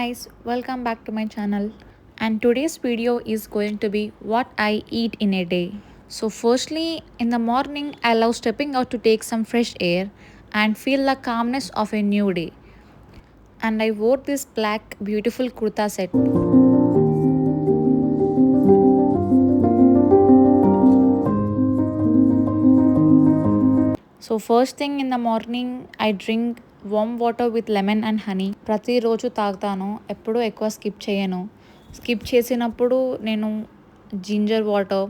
guys, welcome back to my channel. And today's video is going to be what I eat in a day. So, firstly, in the morning, I love stepping out to take some fresh air and feel the calmness of a new day. And I wore this black, beautiful kurta set. So first thing in the morning I drink warm water with lemon and honey. ప్రతిరోజు తాగుతాను, ఎప్పుడూ ఎక్కువ skip చేయను. Skip చేసినప్పుడు నేను ginger water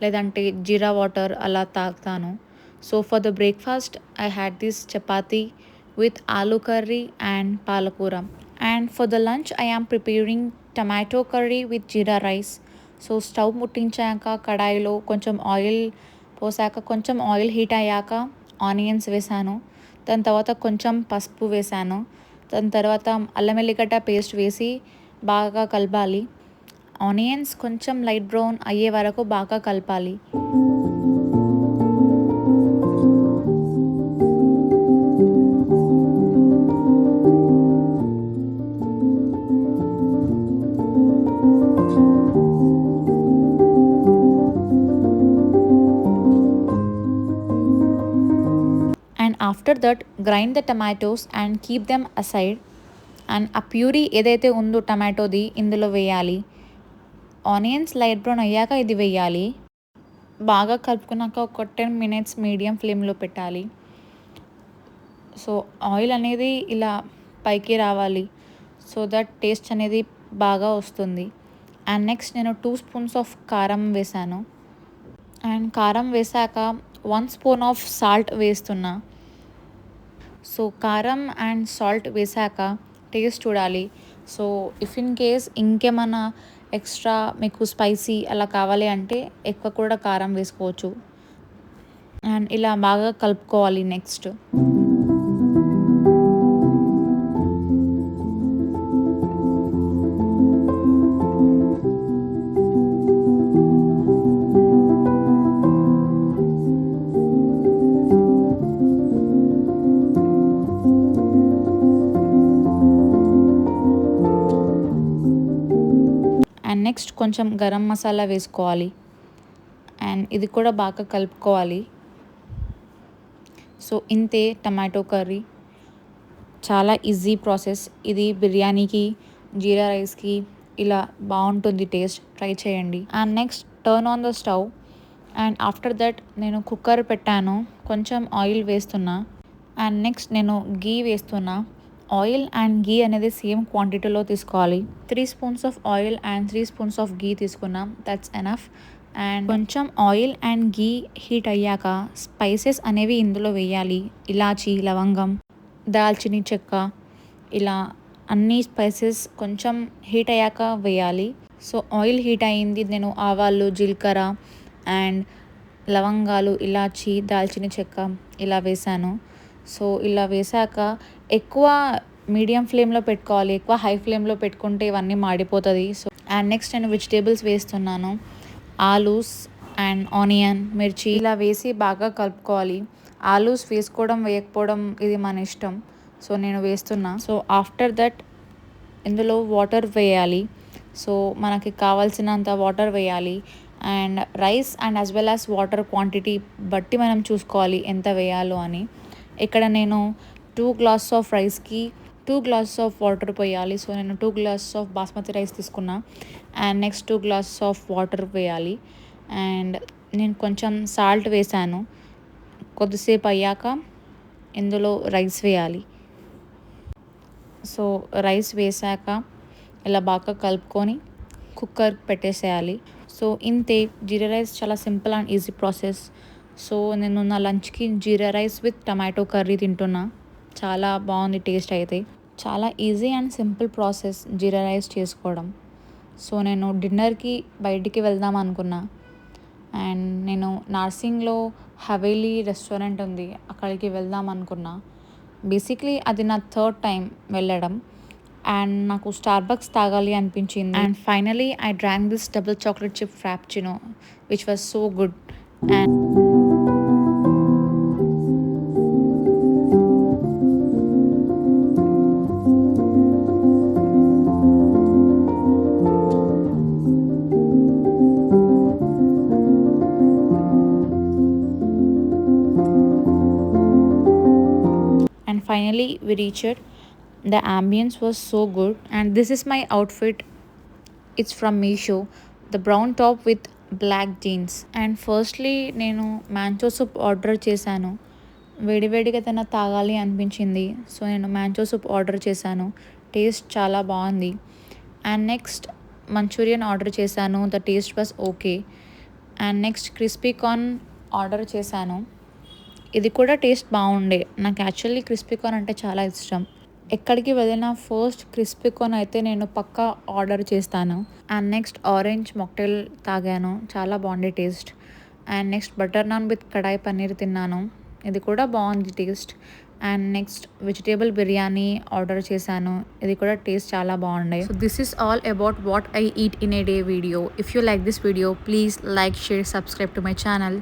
లేదంటే జీరా water అలా తాగుతాను. So for the breakfast I had this chapati with aloo curry and palakura. And for the lunch I am preparing tomato curry with jeera rice. So stove ముట్టించాక కడాయిలో కొంచెం ఆయిల్ పోసాక కొంచెం ఆయిల్ హీట్ అయ్యాక ఆనియన్స్ వేసాను. దాని తర్వాత కొంచెం పసుపు వేసాను. దాని తర్వాత అల్లం వెల్లిగడ్డ పేస్ట్ వేసి బాగా కలపాలి. ఆనియన్స్ కొంచెం లైట్ బ్రౌన్ అయ్యే వరకు బాగా కలపాలి. And after that grind the tomatoes and keep them aside. And ఆ ప్యూరీ ఏదైతే ఉందో టమాటోది ఇందులో వేయాలి. ఆనియన్స్ లైట్ బ్రౌన్ అయ్యాక ఇది వేయాలి. బాగా కలుపుకున్నాక ఒక 10 minutes మీడియం ఫ్లేమ్లో పెట్టాలి. సో ఆయిల్ అనేది ఇలా పైకి రావాలి, సో దట్ టేస్ట్ అనేది బాగా వస్తుంది. అండ్ నెక్స్ట్ నేను 2 spoons ఆఫ్ కారం వేసాను. అండ్ కారం వేసాక 1 spoon ఆఫ్ సాల్ట్ వేస్తున్నా. సో కారం అండ్ సాల్ట్ వేసాక టేస్ట్ చూడాలి. సో ఇఫ్ ఇన్ కేస్ ఇంకేమైనా ఎక్స్ట్రా మీకు స్పైసీ అలా కావాలి అంటే ఎక్కువ కూడా కారం వేసుకోవచ్చు. అండ్ ఇలా బాగా కలుపుకోవాలి. నెక్స్ట్ అండ్ నెక్స్ట్ కొంచెం గరం మసాలా వేసుకోవాలి. అండ్ ఇది కూడా బాగా కలుపుకోవాలి. సో ఇంతే టమాటో కర్రీ. చాలా ఈజీ ప్రాసెస్. ఇది బిర్యానీకి, జీరా రైస్కి ఇలా బాగుంటుంది టేస్ట్. ట్రై చేయండి. And next turn on the stove. And after that నేను కుక్కర్ పెట్టాను, కొంచెం ఆయిల్ వేస్తున్నా. అండ్ నెక్స్ట్ నేను గీ వేస్తున్నా. ఆయిల్ అండ్ గీ అనేది సేమ్ క్వాంటిటీలో తీసుకోవాలి. 3 spoons of oil and 3 spoons of ghee తీసుకున్నాం, దట్స్ ఎనఫ్. అండ్ కొంచెం ఆయిల్ అండ్ గీ హీట్ అయ్యాక స్పైసెస్ అనేవి ఇందులో వేయాలి. ఇలాచీ, లవంగం, దాల్చిని చెక్క, ఇలా అన్ని స్పైసెస్ కొంచెం హీట్ అయ్యాక వేయాలి. సో ఆయిల్ హీట్ అయ్యింది, నేను ఆవాలు, జీలకర్ర అండ్ లవంగాలు, ఇలాచీ, దాల్చిన చెక్క ఇలా వేసాను. సో ఇలా వేసాక ఎక్కువ మీడియం ఫ్లేమ్లో పెట్టుకోవాలి, ఎక్కువ హై ఫ్లేమ్లో పెట్టుకుంటే ఇవన్నీ మాడిపోతుంది. సో అండ్ నెక్స్ట్ నేను వెజిటేబుల్స్ వేస్తున్నాను. ఆలూస్ అండ్ ఆనియన్, మిర్చి ఇలా వేసి బాగా కలుపుకోవాలి. ఆలూస్ వేసుకోవడం వేయకపోవడం ఇది మన ఇష్టం. సో నేను వేస్తున్నా. సో ఆఫ్టర్ దట్ ఇందులో వాటర్ వేయాలి. సో మనకి కావాల్సినంత వాటర్ వేయాలి. And rice and as well as water quantity బట్టి మనం చూసుకోవాలి ఎంత వేయాలో అని. ఇక్కడ నేను 2 glasses ఆఫ్ రైస్కి 2 glasses ఆఫ్ వాటర్ పోయాలి. సో నేను 2 glasses ఆఫ్ బాస్మతి రైస్ తీసుకున్నా. And next 2 glasses of water వేయాలి. అండ్ నేను కొంచెం సాల్ట్ వేసాను. కొద్దిసేపు అయ్యాక ఇందులో రైస్ వేయాలి. సో రైస్ వేసాక ఇలా బాగా కలుపుకొని కుక్కర్ పెట్టేసేయాలి. సో ఇంతే, జీరా రైస్ చాలా simple and easy process. So నేను నా లంచ్కి జీరా రైస్ విత్ టమాటో కర్రీ తింటున్నా. చాలా బాగుంది టేస్ట్. అయితే చాలా easy and simple process jeera rice చేసుకోవడం. సో నేను డిన్నర్కి బయటికి వెళ్దాం అనుకున్నా. అండ్ నేను నార్సింగ్లో హవేలీ రెస్టారెంట్ ఉంది, అక్కడికి వెళ్దాం అనుకున్నా. బేసిక్లీ అది నా 3rd time వెళ్ళడం. అండ్ నాకు స్టార్బక్స్ తాగాలి అనిపించింది. And finally I drank this double chocolate chip frappuccino which was so good. And finally we reached. The ambience was so good, and this is my outfit. It's from Meesho. The brown top with black jeans. And firstly నేను manchow soup order చేశాను. వేడివేడిగా ఏదైనా తాగాలి అనిపించింది, so నేను manchow soup order చేశాను. Taste చాలా బాగుంది. అండ్ నెక్స్ట్ మంచూరియన్ ఆర్డర్ చేశాను. The taste was okay. And next crispy corn order చేశాను. ఇది కూడా టేస్ట్ బాగుండే. నాకు యాక్చువల్లీ క్రిస్పీ కార్న్ అంటే చాలా ఇష్టం. ఎక్కడికి వెళ్ళినా ఫస్ట్ క్రిస్పీ కార్న్ అయితే నేను పక్కా ఆర్డర్ చేస్తాను. అండ్ నెక్స్ట్ ఆరెంజ్ మాక్టైల్ తాగాను, చాలా బాగుంది taste. And next butter naan with kadai paneer తిన్నాను, ఇది కూడా బాగుంది taste. And next vegetable biryani order చేశాను, ఇది కూడా టేస్ట్ చాలా బాగుండే. So this is all about what I eat in a day video. If you like this video please like, share, subscribe to my channel.